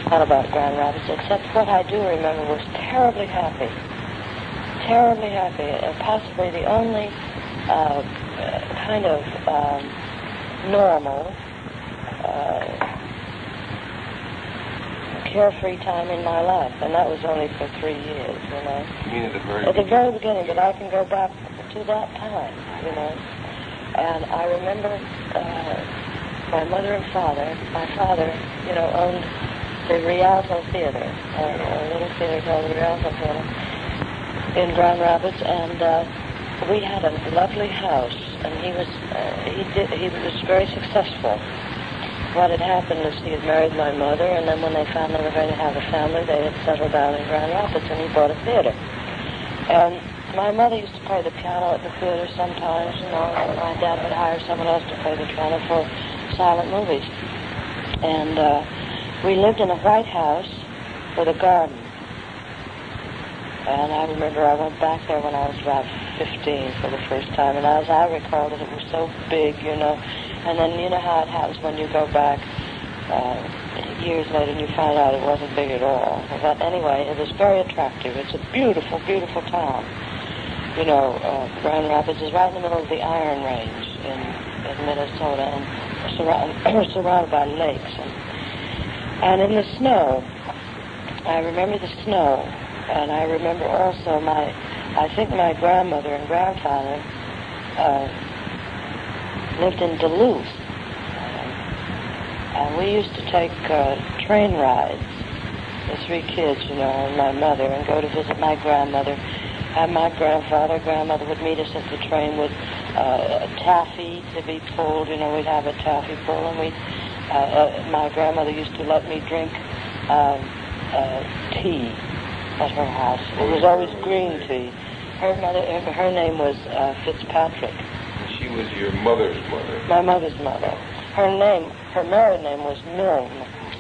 lot about Grand Rapids, except what I do remember was terribly happy. Terribly happy. Possibly the only kind of normal, carefree time in my life, and that was only for 3 years, you know. You mean at the very beginning? At the very beginning, but I can go back to that time, you know. And I remember my mother and father. My father, you know, owned the Rialto Theater, a little theater called the Rialto Theater in Grand Rapids, and we had a lovely house, and he was very successful. What had happened is he had married my mother, and then when they found they were going to have a family, they had settled down in Grand Rapids, and he bought a theater. And my mother used to play the piano at the theater sometimes, you know, and my dad would hire someone else to play the piano for silent movies. And we lived in a white house with a garden. And I remember I went back there when I was about 15 for the first time, and as I recalled it, it was so big, you know. And then you know how it happens when you go back years later and you find out it wasn't big at all. But anyway, it was very attractive. It's a beautiful, beautiful town. You know, Grand Rapids is right in the middle of the Iron Range in Minnesota, and surrounded by lakes. And in the snow, I remember the snow, and I remember also I think my grandmother and grandfather lived in Duluth, and we used to take train rides, the 3 kids, you know, and my mother, and go to visit my grandmother. And my grandmother would meet us at the train with taffy to be pulled. You know, we'd have a taffy pull, and my grandmother used to let me drink tea at her house. It was always green tea. Her name was Fitzpatrick. She was your mother's mother? My mother's mother. Her married name was Milne,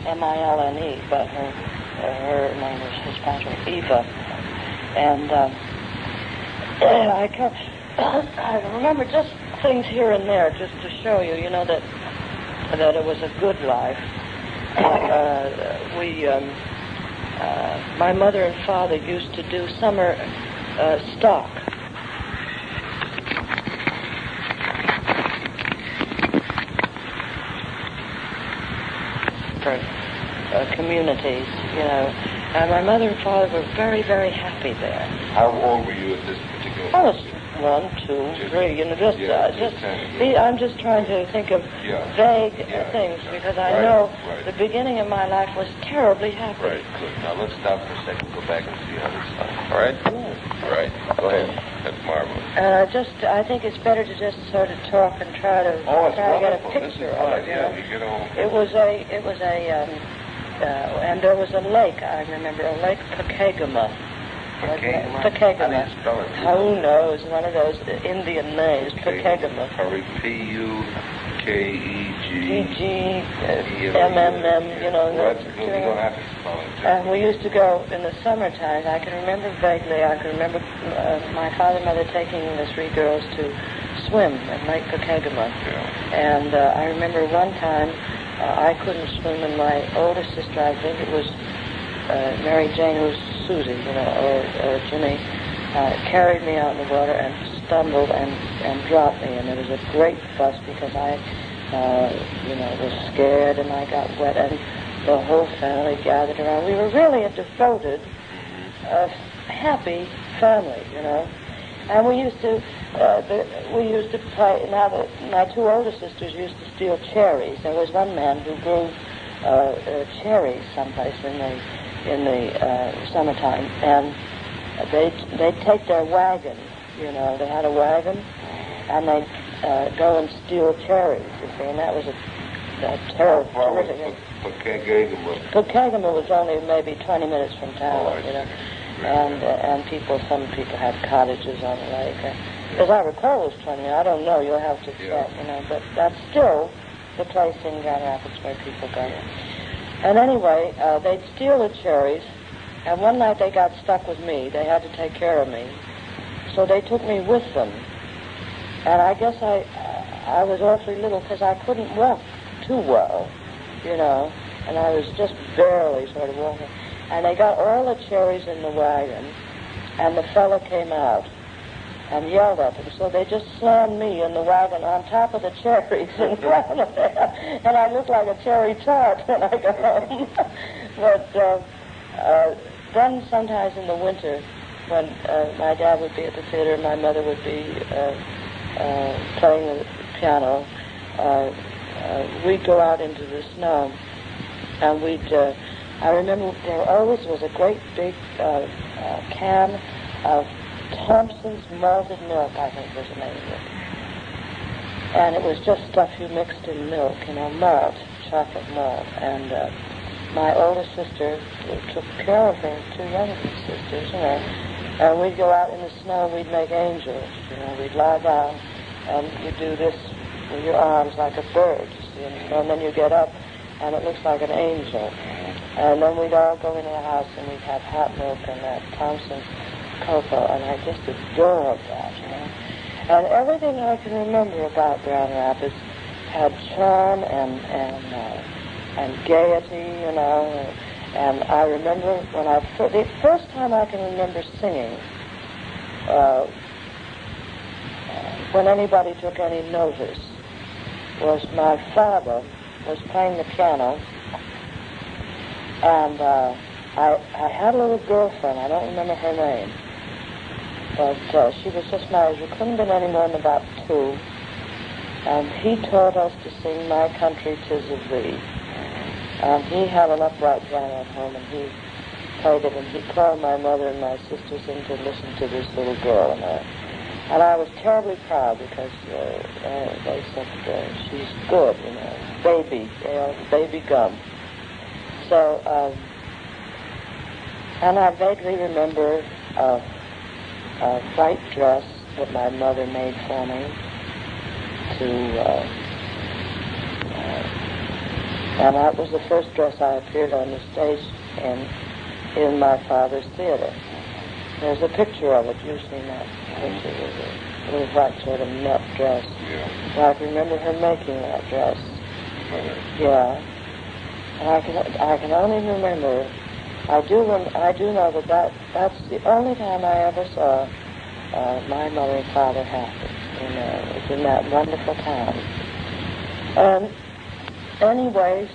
M-I-L-N-E, but her name was Fitzpatrick, Eva. And I remember just things here and there, just to show you, you know, that it was a good life. My mother and father used to do summer stock. Communities, you know, and my mother and father were very, very happy there. How old were you at this particular I was 1, 2, 3, you know, I'm just trying to think of vague things, because I know the beginning of my life was terribly happy. Right, good. Now let's stop for a second, go back and see how this started. All right? Yeah. All right, go ahead. That's marvelous. I think it's better to just sort of talk and try to get a picture of it. Get on. It was and there was a lake, I remember, a Lake Pokegama. Pokegama? Pokegama. How do you spell it? Who knows? One of those Indian names, Pokegama. P-U-K-E-G. P-G-M-M-M, you know. We don't have to spell it. And we used to go in the summertime. I can remember vaguely, my father and mother taking the 3 girls to swim at Lake Pokegama. Yeah. And I remember one time I couldn't swim, and my older sister, I think it was Mary Jane, who was Susie, you know, or Jimmy, carried me out in the water and stumbled and dropped me, and there was a great fuss because I, was scared, and I got wet, and the whole family gathered around. We were really a devoted, happy family, you know. And we used to play. Now, my 2 older sisters used to steal cherries. There was one man who grew cherries someplace in the summertime, and they'd take their wagon. You know, they had a wagon, and they'd go and steal cherries. You see, and that was a terrific. Pokegama was only maybe 20 minutes from town. You know. And some people had cottages on the lake. As I recall, it was 20. I don't know. You'll have to check, you know. But that's still the place in Grand Rapids where people go. And anyway, they'd steal the cherries, and one night they got stuck with me. They had to take care of me, so they took me with them. And I guess I was awfully little because I couldn't walk too well, you know. and I was just barely sort of walking. And they got all the cherries in the wagon, and the fellow came out and yelled at them. So they just slammed me in the wagon on top of the cherries in front of them. And I looked like a cherry tart when I got home. But then sometimes in the winter, when my dad would be at the theater and my mother would be playing the piano, we'd go out into the snow, and I remember there always was a great big can of Thompson's malted milk, I think was the name of it. And it was just stuff you mixed in milk, malt, chocolate malt. And my older sister took care of her two younger sisters, and we'd go out in the snow and we'd make angels, We'd lie down and you do this with your arms like a bird, and then you get up and it looks like an angel. And then we'd all go into the house and we'd have hot milk and that Thompson's cocoa, and I just adored that, And everything I can remember about Grand Rapids had charm and gaiety, And I remember the first time I can remember singing, when anybody took any notice, was my father was playing the piano, and I had a little girlfriend. I don't remember her name, but she was just married. She couldn't have been any more than about 2, and he taught us to sing "My Country 'Tis of Thee." And he had an upright piano at home, and he played it, and he called my mother and my sisters in to listen to this little girl. And I was terribly proud because they said, she's good, baby, baby gum. So, and I vaguely remember a white dress that my mother made for me and that was the first dress I appeared on the stage in my father's theater. There's a picture of it. You've seen that picture. It was white sort of net dress. Yeah. So I can remember her making that dress. Yeah. And I can only remember. I do know that's the only time I ever saw my mother and father happy. It was in that wonderful town. Anyways,